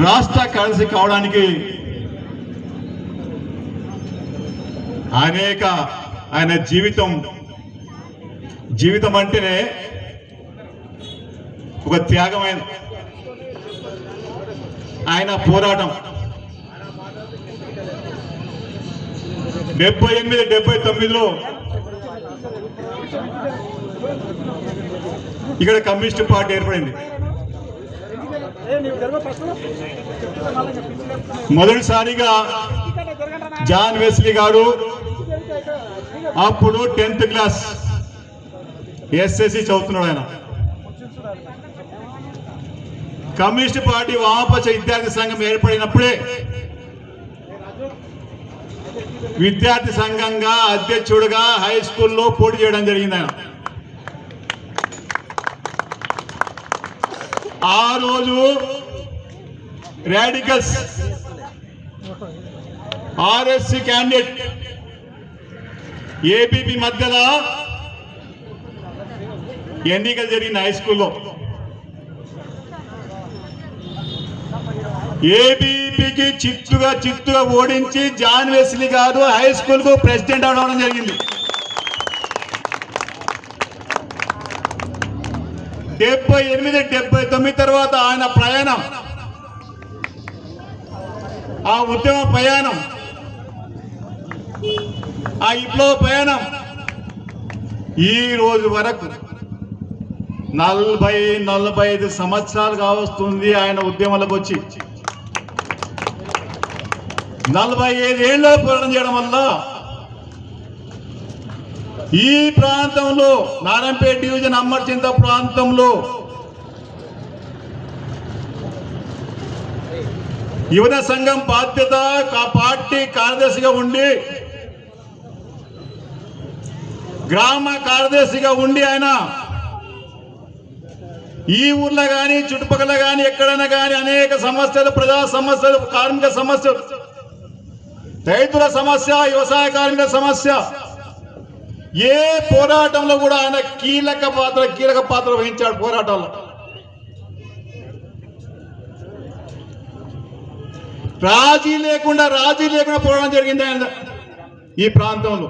రాష్ట్ర కార్యదర్శి కావడానికి ఆయన జీవితం అంటేనే ఒక త్యాగమైన ఆయన పోరాటం 78-79లో ఇక్కడ కమ్యూనిస్ట్ పార్టీ ఏర్పడింది. మొదటిసారిగా జాన్ వెస్లీ గారు అప్పుడు 10th క్లాస్ ఎస్ఎస్సి చదువుతున్నాడు. ఆయన కమ్యూనిస్ట్ పార్టీ వామపక్ష విద్యార్థి సంఘం ఏర్పడినప్పుడే విద్యార్థి సంఘంగా అధ్యక్షుడిగా హై స్కూల్లో పోటీ చేయడం జరిగింది. ఆయన ఆ రోజు రాడికల్స్ ఆర్ఎస్సి క్యాండిడేట్ ఏబీపీ మధ్యలో ఎన్నికలు జరిగిన హై స్కూల్లో ఏబీపీకి చిత్తుగా ఓడించి జాన్ వెస్లీ గారు హై స్కూల్ కు ప్రెసిడెంట్ అవడం జరిగింది. 78-79 తర్వాత ఆయన ప్రయాణం, ఆ ఉద్యమ ప్రయాణం, ఆ విప్లవ ప్రయాణం ఈ రోజు వరకు 40-45 సంవత్సరాలు కావస్తుంది. ఆయన ఉద్యమాలకు వచ్చి 45 ఏళ్ళ పోరాటం చేయడం వల్ల ఈ ప్రాంతంలో నారాయణపేట డివిజన్ అమ్మర్చింత ప్రాంతంలో యువత సంఘం బాధ్యత పార్టీ కార్యదర్శిగా ఉండి, గ్రామ కార్యదర్శిగా ఉండి ఆయన ఈ ఊర్లో కానీ చుట్టుపక్కల కానీ ఎక్కడైనా కానీ అనేక సమస్యలు, ప్రజా సమస్యలు, కార్మిక సమస్యలు, రైతుల సమస్య, వ్యవసాయ కార్మికుల సమస్య, ఏ పోరాటంలో కూడా ఆయన కీలక పాత్ర వహించాడు. పోరాటంలో రాజీ లేకుండా పోరాటం జరిగింది ఆయన ఈ ప్రాంతంలో.